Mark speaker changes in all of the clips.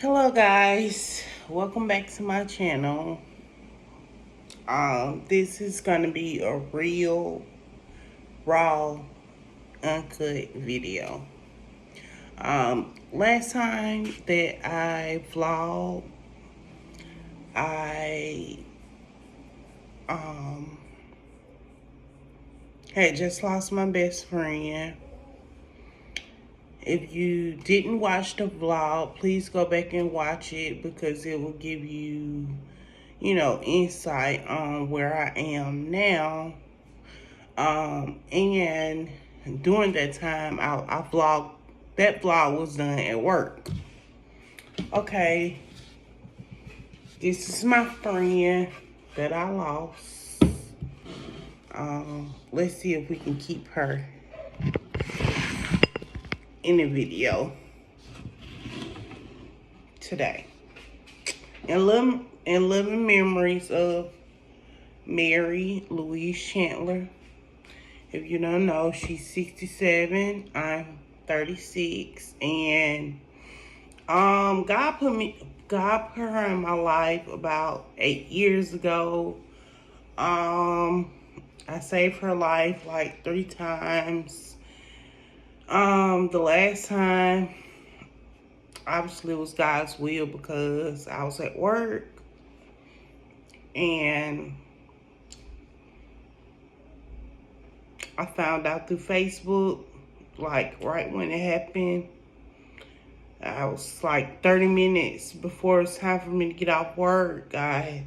Speaker 1: Hello guys, welcome back to my channel. This is gonna be a real raw uncut video. Last time that I vlogged, I um had just lost my best friend. If you didn't watch the vlog, please go back and watch it because it will give you, insight on where I am now. And during that time, I vlogged. That vlog was done at work. Okay, this is my friend that I lost. Let's see if we can keep her in the video today. And living memories of Mary Louise Chandler. If you don't know, she's 67. I'm 36, and God put her in my life about 8 years ago. I saved her life like 3 times. The last time, obviously, it was God's will because I was at work and I found out through Facebook, like right when it happened. I was like 30 minutes before it's time for me to get off work. I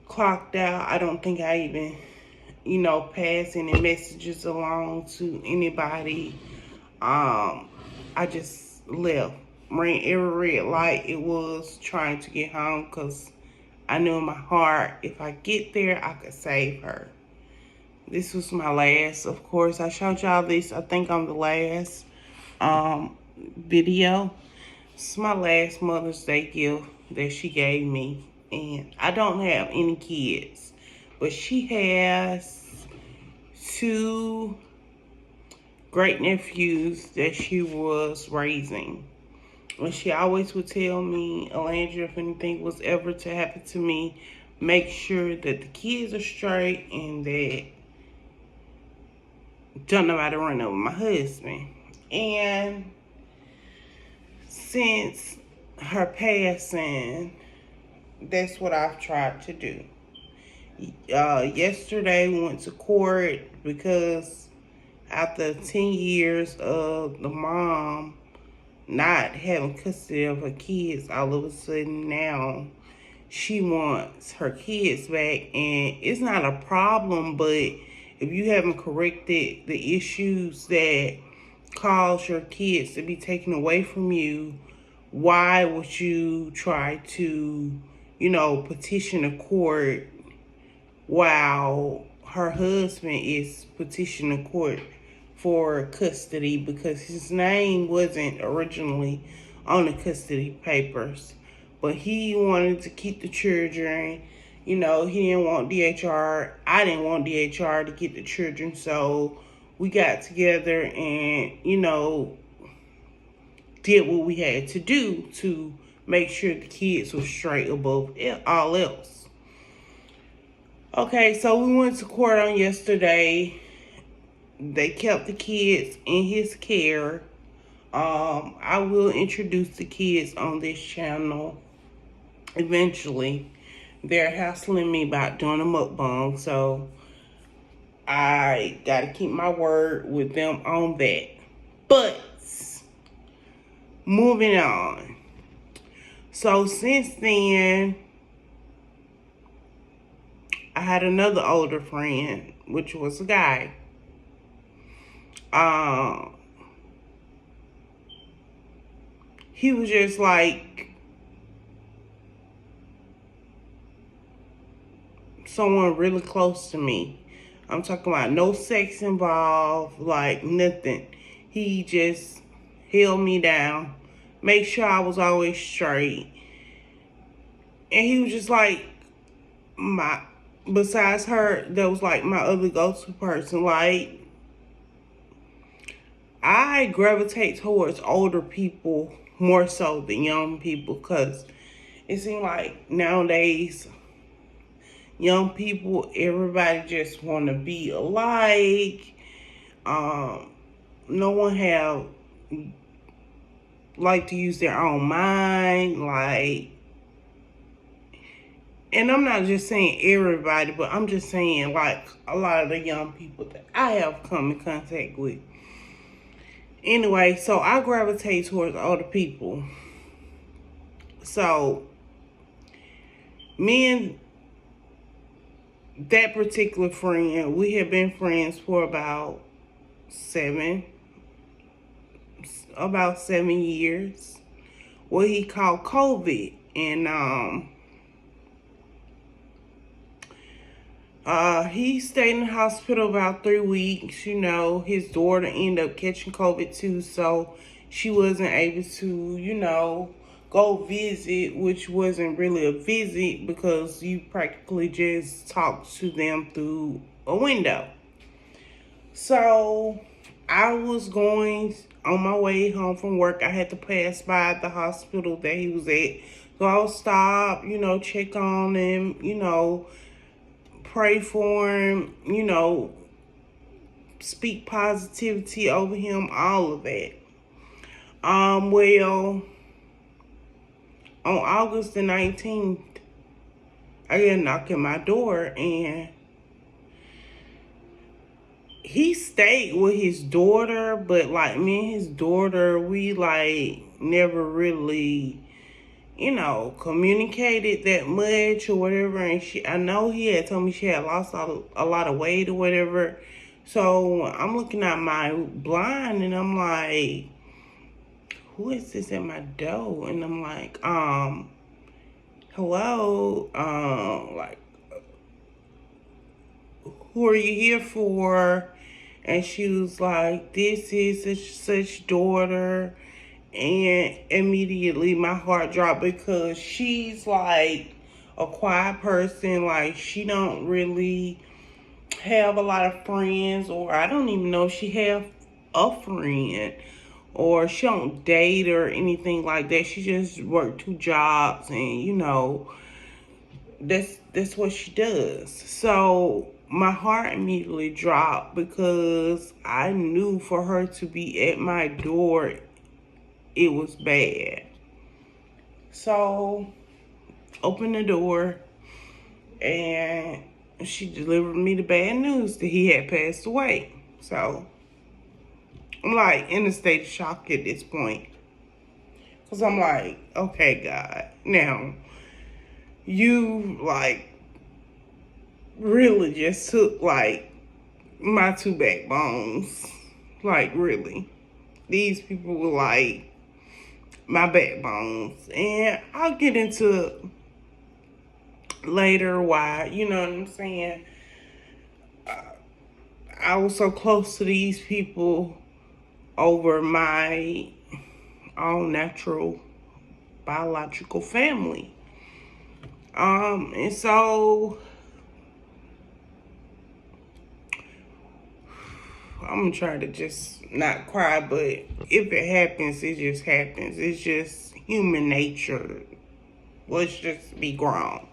Speaker 1: clocked out. I don't think I even, passed any messages along to anybody. I just left. Ran every red light it was trying to get home because I knew in my heart if I get there, I could save her. This was my last. Of course, I showed y'all this, I think, on the last video. It's my last Mother's Day gift that she gave me. And I don't have any kids, but she has 2 great nephews that she was raising. And she always would tell me, Alandra, if anything was ever to happen to me, make sure that the kids are straight and that don't nobody run over my husband. And since her passing, that's what I've tried to do. Yesterday we went to court because after 10 years of the mom not having custody of her kids, all of a sudden now she wants her kids back. And it's not a problem, but if you haven't corrected the issues that cause your kids to be taken away from you, why would you try to, petition a court while her husband is petitioning court for custody because his name wasn't originally on the custody papers, but he wanted to keep the children. He didn't want DHR. I didn't want DHR to get the children, so we got together and, did what we had to do to make sure the kids were straight above all else. Okay, so we went to court on yesterday. They kept the kids in his care. I will introduce the kids on this channel eventually. They're hassling me about doing a mukbang, so I gotta keep my word with them on that. But moving on. So since then, I had another older friend, which was a guy. He was just like someone really close to me. I'm talking about no sex involved, like nothing. He just held me down, make sure I was always straight. And he was just like besides her, that was like my other go-to person. Like, I gravitate towards older people more so than young people, because it seems like nowadays young people, everybody just want to be alike. No one have like to use their own mind, like, and I'm not just saying everybody, but I'm just saying like a lot of the young people that I have come in contact with. Anyway, so I gravitate towards older people. So me and that particular friend, we have been friends for about 7 years. What he called COVID. And he stayed in the hospital about 3 weeks. You know, his daughter ended up catching COVID too, so she wasn't able to, go visit, which wasn't really a visit because you practically just talked to them through a window. So I was going on my way home from work. I had to pass by the hospital that he was at. So I'll stop, check on him, pray for him, speak positivity over him, all of that. Well, on August the 19th, I get a knock at my door, and he stayed with his daughter, but like me and his daughter, we like never really, communicated that much or whatever. And I know he had told me she had lost a lot of weight or whatever. So I'm looking at my blind and I'm like, who is this at my door? And I'm like, hello, like, who are you here for? And she was like, this is such daughter. And immediately my heart dropped because she's like a quiet person. Like, she don't really have a lot of friends, or I don't even know if she have a friend, or she don't date or anything like that. She just worked 2 jobs, and that's what she does. So my heart immediately dropped because I knew for her to be at my door, it was bad. So opened the door and she delivered me the bad news that he had passed away. So I'm like in a state of shock at this point. Because I'm like, okay, God, now you like really just took like my 2 backbones. Like, really. These people were like my backbones. And I'll get into later why, you know what I'm saying? I was so close to these people over my own natural biological family. And so I'm trying to just not cry, but if it happens, it just happens. It's just human nature. Let's just be grown.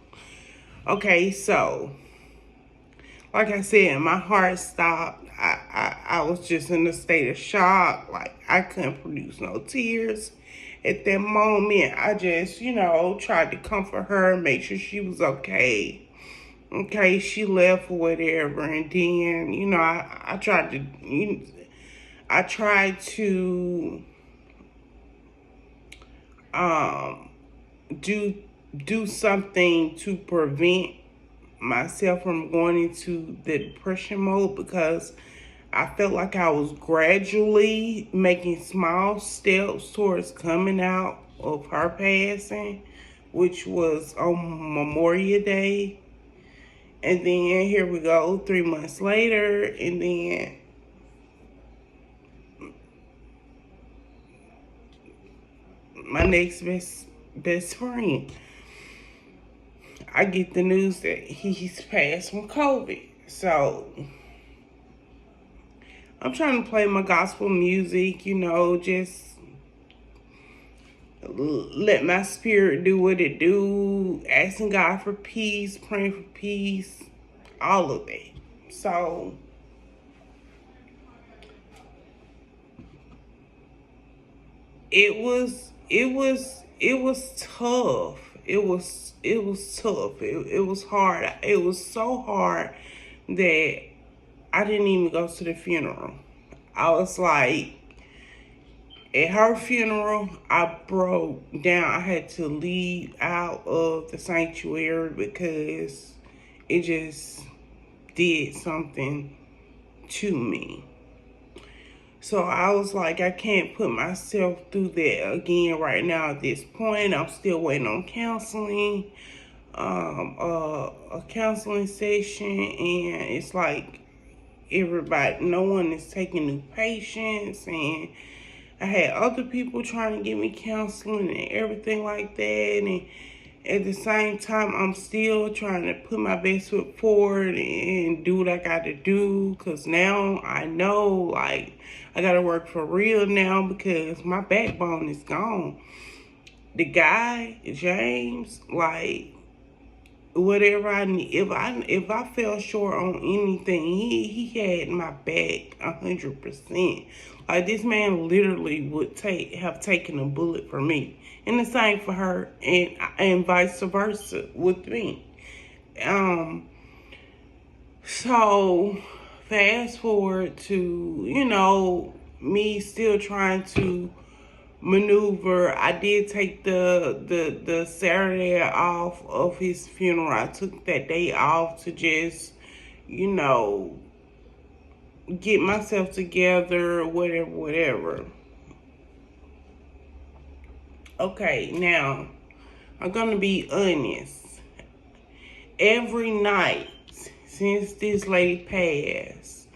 Speaker 1: Okay, so like I said, my heart stopped. I was just in a state of shock. Like, I couldn't produce no tears at that moment. I just, tried to comfort her, make sure she was okay. Okay, she left or whatever, and then, I tried to do something to prevent myself from going into the depression mode, because I felt like I was gradually making small steps towards coming out of her passing, which was on Memorial Day. And then here we go, 3 months later, and then my next best friend, I get the news that he's passed from COVID. So I'm trying to play my gospel music, just let my spirit do what it do, asking God for peace, praying for peace, all of that. So it was tough. It was tough. It was hard. It was so hard that I didn't even go to the funeral. I was like, at her funeral, I broke down. I had to leave out of the sanctuary because it just did something to me. So I was like, I can't put myself through that again right now at this point. I'm still waiting on counseling, a counseling session, and it's like no one is taking new patients, and I had other people trying to give me counseling and everything like that. And at the same time, I'm still trying to put my best foot forward and do what I got to do. Because now I know, like, I got to work for real now because my backbone is gone. The guy, James, like, whatever I need, if I fell short on anything, he had my back 100%. Like, this man literally would have taken a bullet for me, and the same for her, and vice versa with me. So fast forward to me still trying to maneuver. I did take the Saturday off of his funeral. I took that day off to just, get myself together, whatever. Okay, now, I'm gonna be honest. Every night since this lady passed,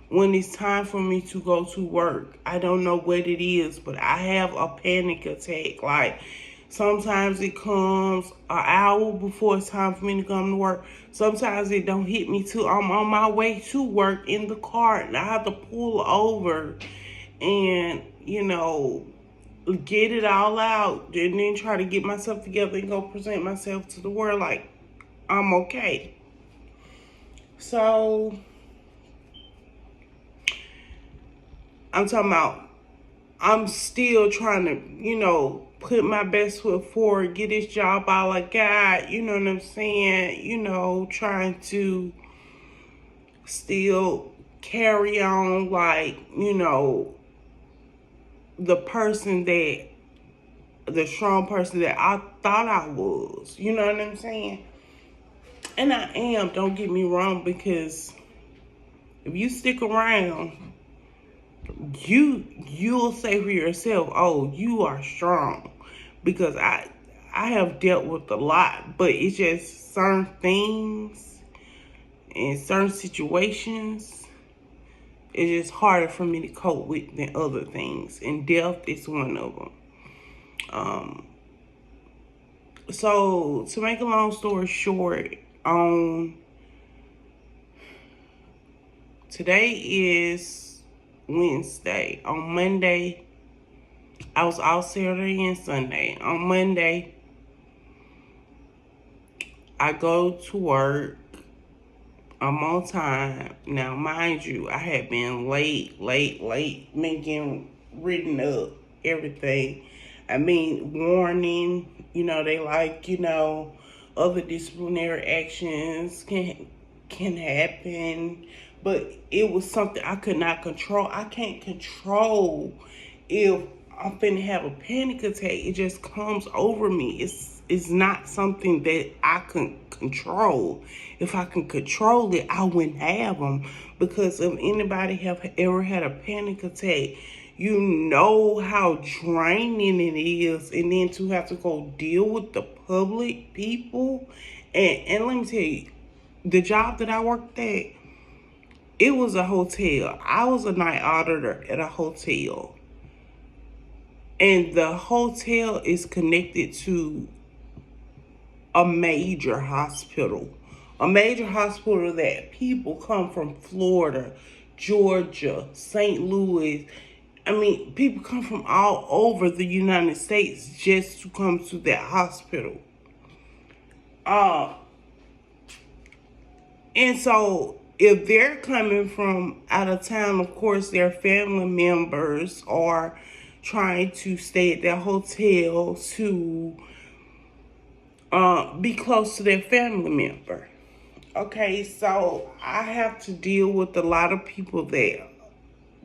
Speaker 1: when it's time for me to go to work, I don't know what it is, but I have a panic attack. Like, sometimes it comes an hour before it's time for me to come to work. Sometimes it don't hit me till I'm on my way to work in the car, and I have to pull over and, get it all out, and then try to get myself together and go present myself to the world like I'm okay. So I'm talking about, I'm still trying to, put my best foot forward, get this job all I got, you know what I'm saying? Trying to still carry on like, the strong person that I thought I was, you know what I'm saying? And I am, don't get me wrong, because if you stick around, you'll say for yourself, oh, you are strong. Because I have dealt with a lot, but it's just certain things and certain situations, it's just harder for me to cope with than other things, and death is one of them. So to make a long story short, today is Wednesday. On Monday, I was out Saturday and Sunday. On Monday, I go to work. I'm on time. Now, mind you, I had been late, making written up everything. I mean, warning, they like, other disciplinary actions can happen. But it was something I could not control. I can't control if I'm finna have a panic attack. It just comes over me. It's not something that I can control. If I can control it, I wouldn't have them. Because if anybody have ever had a panic attack, you know how draining it is, and then to have to go deal with the public people. And let me tell you, the job that I worked at, it was a hotel. I was a night auditor at a hotel. And the hotel is connected to a major hospital. A major hospital that people come from Florida, Georgia, St. Louis, I mean, people come from all over the United States just to come to that hospital. And so if they're coming from out of town, of course, their family members are trying to stay at their hotel to be close to their family member. Okay, so I have to deal with a lot of people that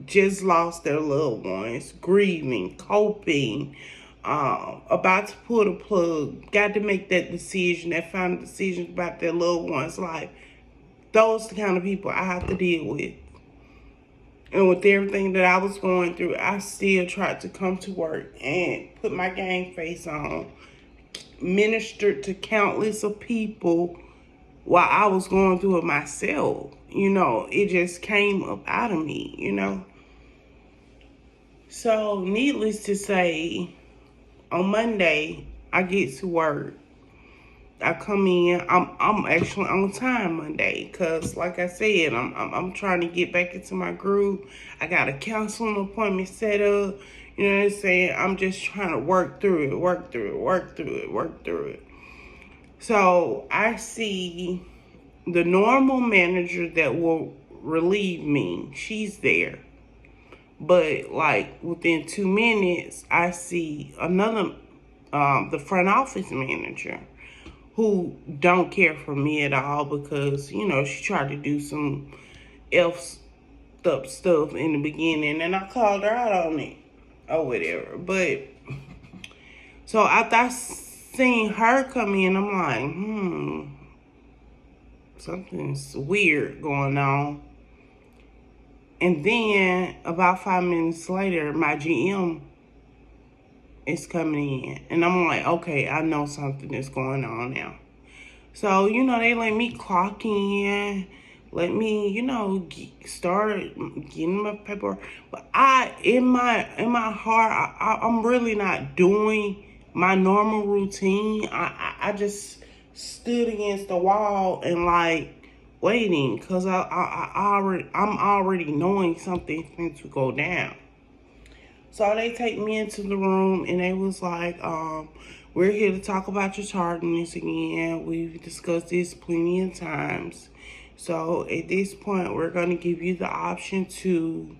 Speaker 1: just lost their loved ones, grieving, coping, about to pull the plug, got to make that decision, that final decision about their loved one's life. Those the kind of people I have to deal with. And with everything that I was going through, I still tried to come to work and put my game face on, ministered to countless of people while I was going through it myself. It just came up out of me. So, needless to say, on Monday, I get to work. I come in. I'm actually on time Monday because, like I said, I'm trying to get back into my groove. I got a counseling appointment set up. You know what I'm saying? I'm just trying to work through it. So I see the normal manager that will relieve me. She's there. But like within 2 minutes, I see another, the front office manager who don't care for me at all because, she tried to do some up stuff in the beginning and I called her out on it or whatever. But so after I seen her come in, I'm like, something's weird going on. And then about 5 minutes later, my GM is coming in. And I'm like, okay, I know something is going on now. So, they let me clock in, let me, start getting my paperwork. But in my heart, I'm really not doing my normal routine. I just stood against the wall and waiting because I'm already knowing something's going to go down. So they take me into the room and they was like, we're here to talk about your tardiness again. We've discussed this plenty of times. So at this point, we're going to give you the option to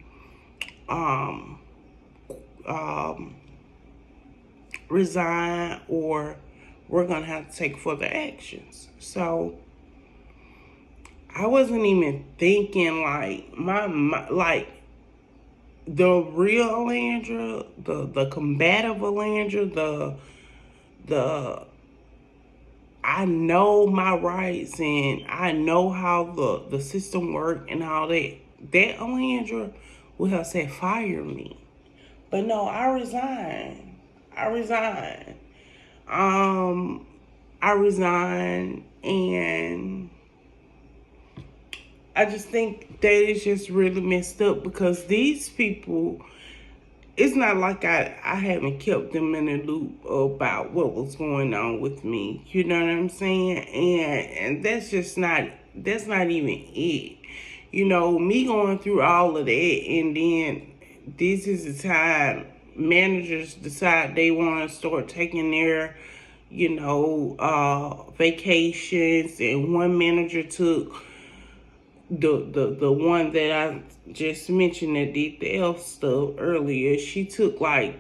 Speaker 1: resign, or we're going to have to take further actions. So I wasn't even thinking my the real Alandra, the combative Alandra, I know my rights and I know how the system works and all that. That Alandra would have said fire me. But no, I resigned. I resigned, and I just think that is just really messed up because these people, it's not like I haven't kept them in the loop about what was going on with me. You know what I'm saying? And that's not even it. Me going through all of that, and then this is the time managers decide they want to start taking their, vacations, and one manager took the one that I just mentioned that did the elf stuff earlier. She took 2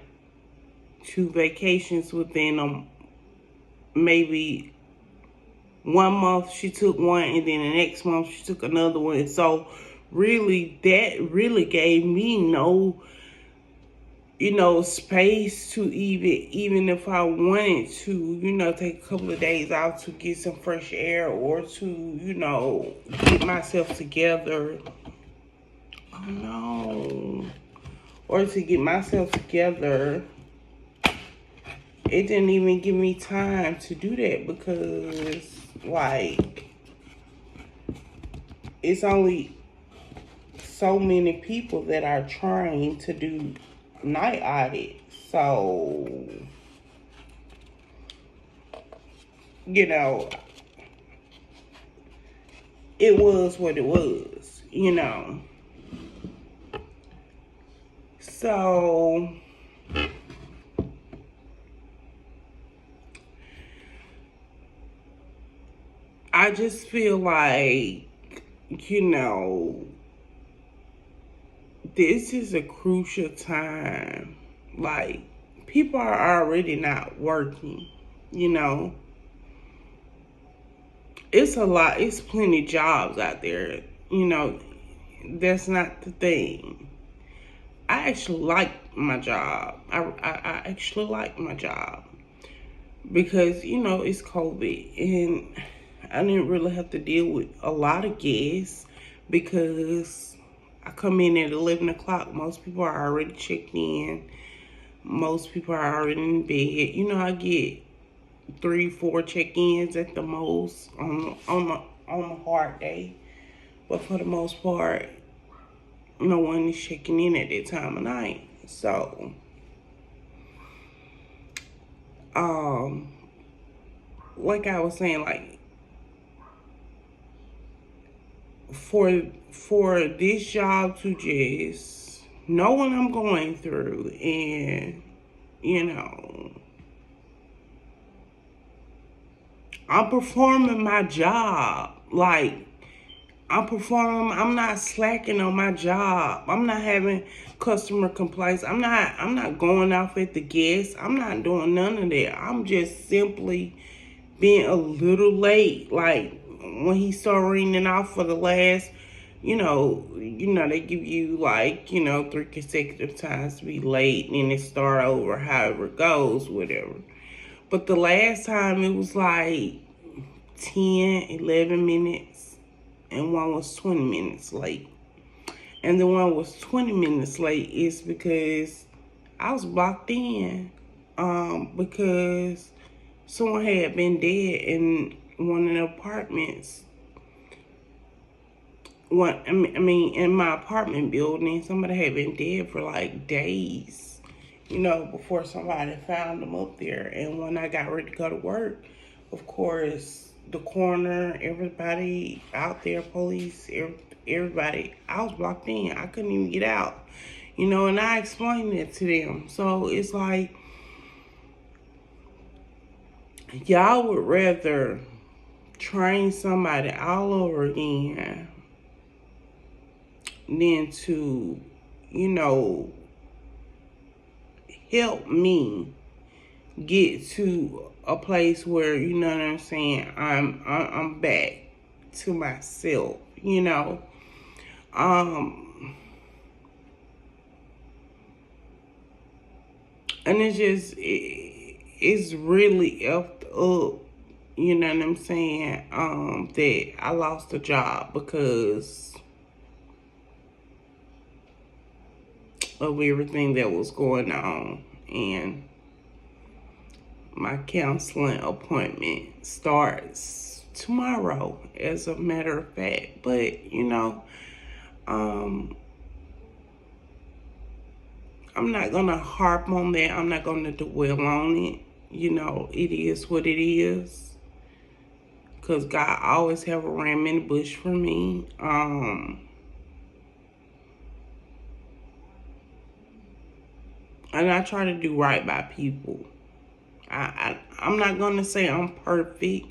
Speaker 1: vacations within maybe 1 month. She took one, and then the next month she took another one. So really, that really gave me no space to even if I wanted to, take a couple of days out to get some fresh air or to, get myself together. Oh no. Or to get myself together. It didn't even give me time to do that because, it's only so many people that are trying to do night audit. So, it was what it was, So I just feel like, you know, this is a crucial time. Like, people are already not working, you know. It's a lot, it's plenty jobs out there, you know. That's not the thing. I actually like my job. I actually like my job because, you know, it's COVID and I didn't really have to deal with a lot of guests because I come in at 11 o'clock. Most people are already checked in. Most people are already in bed. You know, I get 3, 4 check-ins at the most on a hard day. But for the most part, no one is checking in at that time of night. So, like I was saying, like for this job to just know what I'm going through and, you know, I'm performing my job. Like, I'm not slacking on my job. I'm not having customer complaints. I'm not going off at the guests. I'm not doing none of that. I'm just simply being a little late. Like, when he started reading off for the last, they give you like, 3 consecutive times to be late and then it start over, however it goes, whatever. But the last time it was like 10, 11 minutes and one was 20 minutes late. And the one was 20 minutes late is because I was blocked in because someone had been dead in one of the apartments. In my apartment building, somebody had been dead for like days, before somebody found them up there. And when I got ready to go to work, of course, the coroner, everybody out there, police, everybody, I was blocked in. I couldn't even get out, and I explained it to them. So it's like, y'all would rather train somebody all over again than to, help me get to a place where, you know what I'm saying, I'm back to myself, and it's really effed up, you know what I'm saying, that I lost a job because of everything that was going on. And my counseling appointment starts tomorrow, as a matter of fact. But, I'm not going to harp on that. I'm not going to dwell on it. It is what it is. Because God always have a ram in the bush for me. And I try to do right by people. I'm not going to say I'm perfect.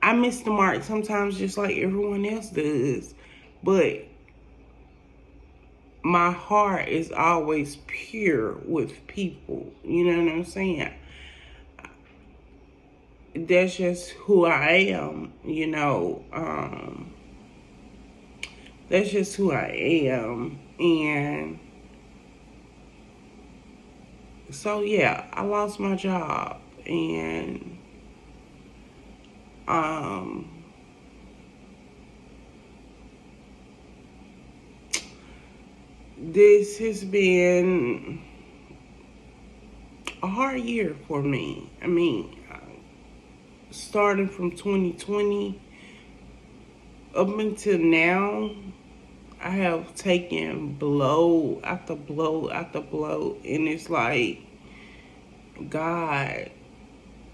Speaker 1: I miss the mark sometimes just like everyone else does. But my heart is always pure with people. You know what I'm saying? That's just who I am, That's just who I am. And so, yeah, I lost my job. And this has been a hard year for me. I mean, starting from 2020 up until now, I have taken blow after blow after blow. And it's like, God,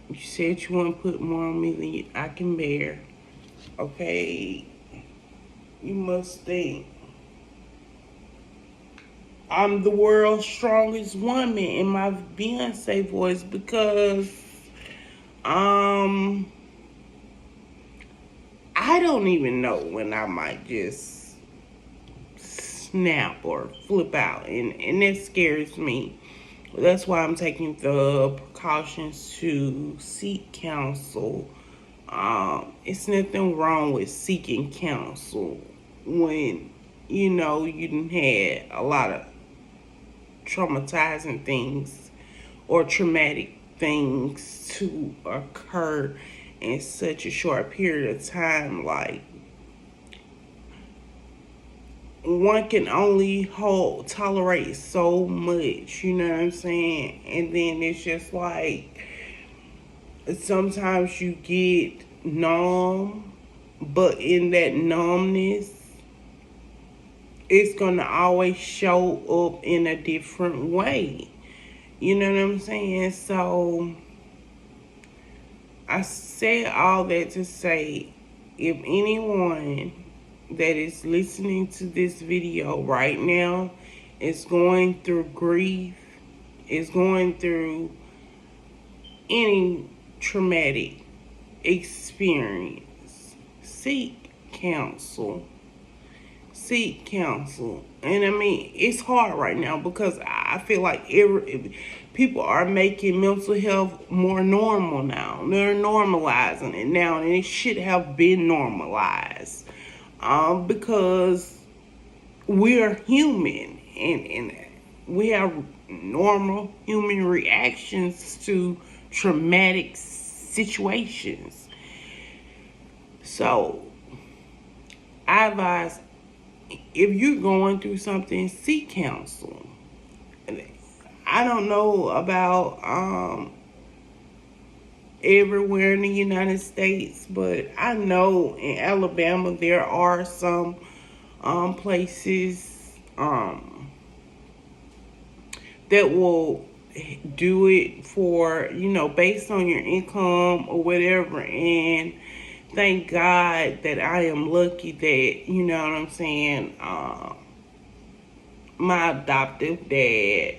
Speaker 1: you said you want to put more on me than I can bear. Okay? You must think. I'm the world's strongest woman in my Beyonce voice because um I don't even know when I might just snap or flip out, and that scares me. That's why I'm taking the precautions to seek counsel. It's nothing wrong with seeking counsel when you done had a lot of traumatizing things or traumatic things to occur in such a short period of time. Like, one can only tolerate so much, you know what I'm saying? And then it's just like sometimes you get numb, but in that numbness, it's gonna always show up in a different way. You know what I'm saying? So I said all that to say, if anyone that is listening to this video right now is going through grief, is going through any traumatic experience, seek counsel. Seek counsel. And I mean, it's hard right now because I feel like people are making mental health more normal now. They're normalizing it now, and it should have been normalized. Because we are human, and we have normal human reactions to traumatic situations. So I advise, if you're going through something, seek counsel. I don't know about everywhere in the United States, but I know in Alabama there are some places that will do it for, based on your income or whatever. And thank God that I am lucky that, you know what I'm saying, my adoptive dad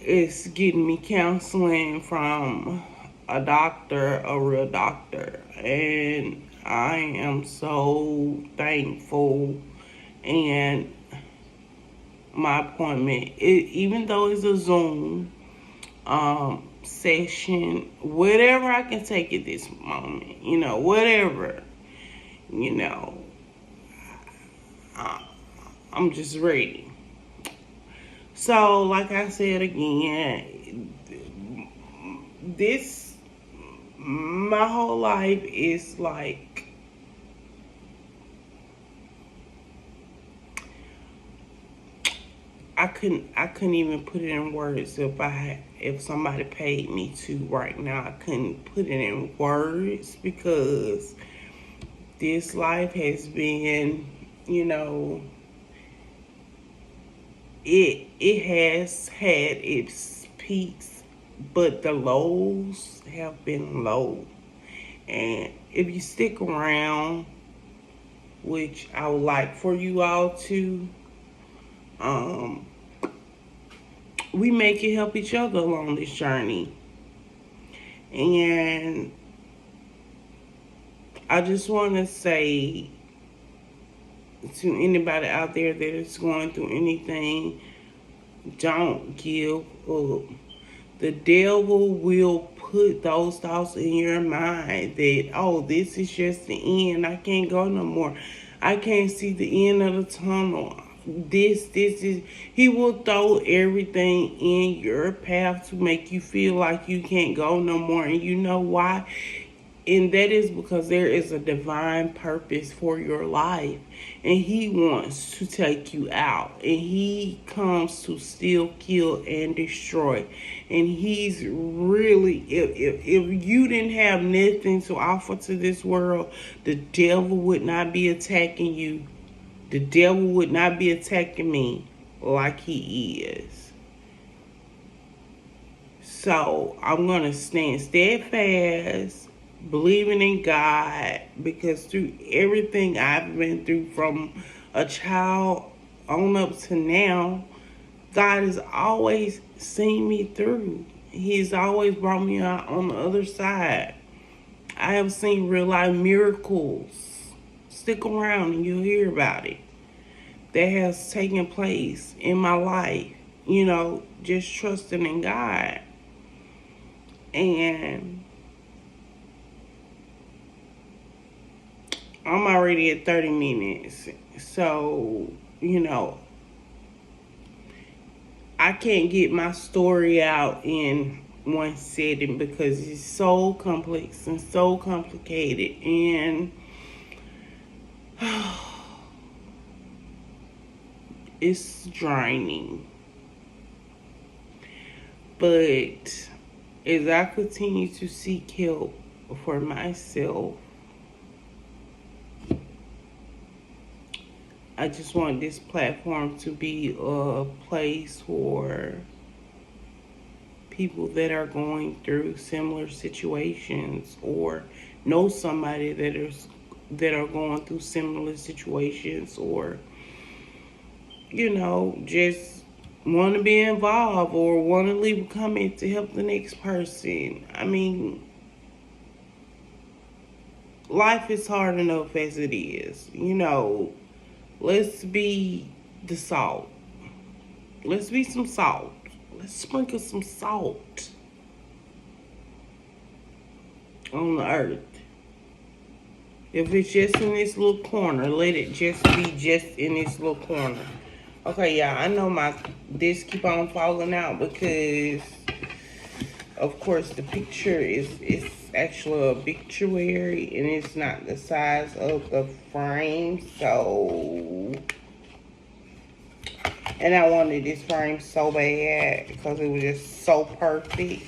Speaker 1: is getting me counseling from a doctor, a real doctor. And I am so thankful. And my appointment, even though it's a Zoom session, whatever I can take at this moment, whatever, you know, I'm just ready. So, like I said again, my whole life is like, I couldn't even put it in words. If somebody paid me to right now, I couldn't put it in words, because this life has been, it has had its peaks, but the lows have been low. And if you stick around, which I would like for you all to, we may can help each other along this journey. And I just want to say to anybody out there that is going through anything, don't give up. The devil will put those thoughts in your mind that, oh, this is just the end. I can't go no more. I can't see the end of the tunnel. This is, he will throw everything in your path to make you feel like you can't go no more. And you know why? And that is because there is a divine purpose for your life. And he wants to take you out. And he comes to steal, kill, and destroy. And he's really, if you didn't have nothing to offer to this world, the devil would not be attacking you. The devil would not be attacking me like he is. So I'm going to stand steadfast, believing in God, because through everything I've been through from a child on up to now, God has always seen me through. He's always brought me out on the other side. I have seen real life miracles. Stick around and you'll hear about it. That has taken place in my life. You know, just trusting in God. And I'm already at 30 minutes. So, you know, I can't get my story out in one setting because it's so complex and so complicated, and it's draining. But as I continue to seek help for myself, I just want this platform to be a place for people that are going through similar situations or know somebody that are going through similar situations, or you know, just want to be involved or want to leave a comment to help the next person. I mean, life is hard enough as it is. You know, let's be the salt. Let's be some salt. Let's sprinkle some salt on the earth. If it's just in this little corner, let it just be just in this little corner. Okay, yeah, I know my disc keep on falling out because, of course, the picture is actually a obituary and it's not the size of the frame. So, and I wanted this frame so bad because it was just so perfect.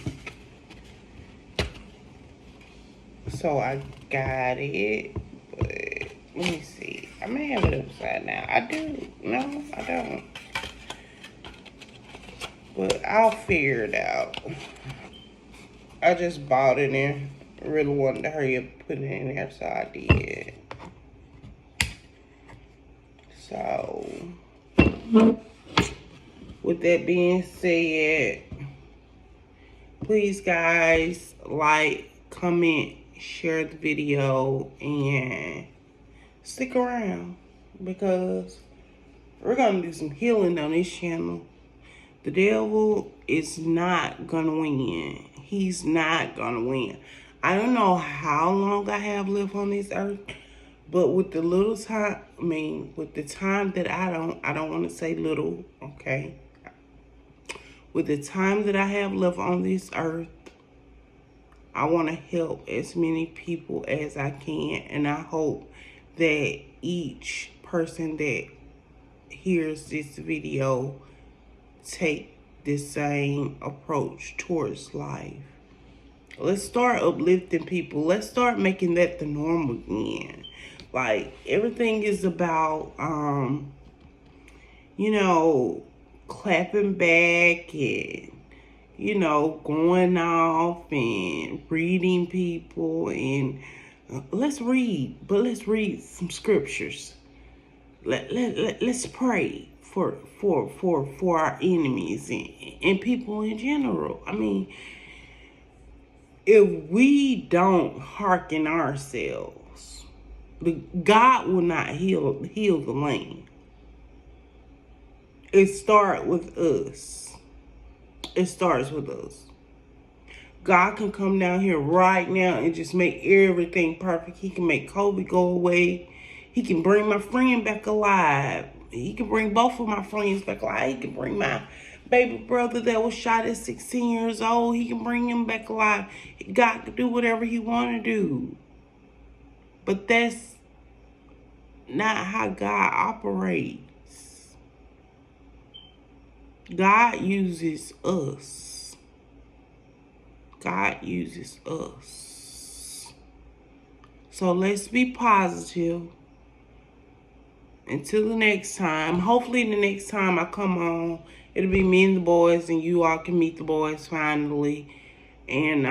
Speaker 1: So I got it, but let me see. I may have it upside down. I do. No, I don't. But I'll figure it out. I just bought it and really wanted to hurry up and put it in there, so I did. So, with that being said, please guys, like, comment, share the video, and stick around because we're going to do some healing on this channel. The devil is not going to win. He's not going to win. I don't know how long I have left on this earth, but with the little time, with the time that I don't want to say little, okay? With the time that I have left on this earth, I want to help as many people as I can, and I hope that each person that hears this video take the same approach towards life. Let's start uplifting people. Let's start making that the norm again. Like, everything is about, you know, clapping back and, you know, going off and reading people. And let's read, but let's read some scriptures. Let's pray for our enemies and people in general. I mean, if we don't hearken ourselves, God will not heal the land. It starts with us. It starts with us. God can come down here right now and just make everything perfect. He can make COVID go away. He can bring my friend back alive. He can bring both of my friends back alive. He can bring my baby brother that was shot at 16 years old. He can bring him back alive. God can do whatever he want to do. But that's not how God operates. God uses us. God uses us. So let's be positive. Until the next time. Hopefully the next time I come on, it'll be me and the boys, and you all can meet the boys finally. And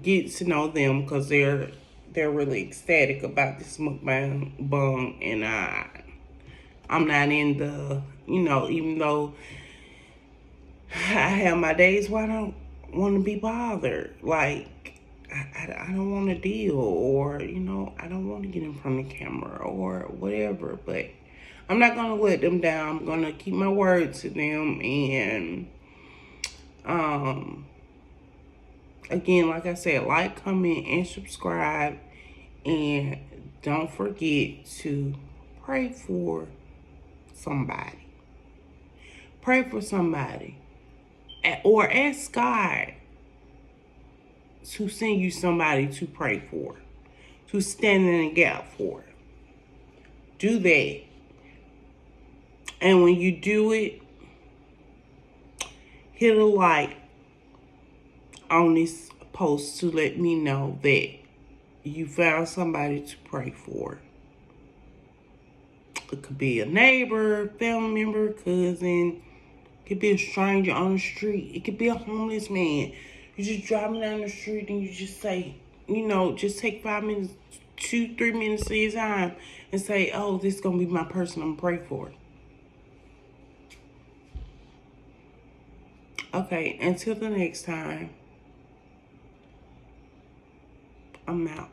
Speaker 1: get to know them because they're really ecstatic about this mukbang, and I'm not in the, even though I have my days where I don't want to be bothered. Like, I don't want to deal, or, I don't want to get in front of the camera or whatever. But I'm not going to let them down. I'm going to keep my word to them. And, again, like I said, like, comment, and subscribe. And don't forget to pray for somebody. Pray for somebody. Or ask God to send you somebody to pray for, to stand in the gap for. Do that. And when you do it, hit a like on this post to let me know that you found somebody to pray for. It could be a neighbor, family member, cousin. It could be a stranger on the street. It could be a homeless man. You just driving down the street and you just say, just take 5 minutes, 2-3 minutes of your time and say, oh, this is going to be my person I'm going to pray for. Okay, until the next time, I'm out.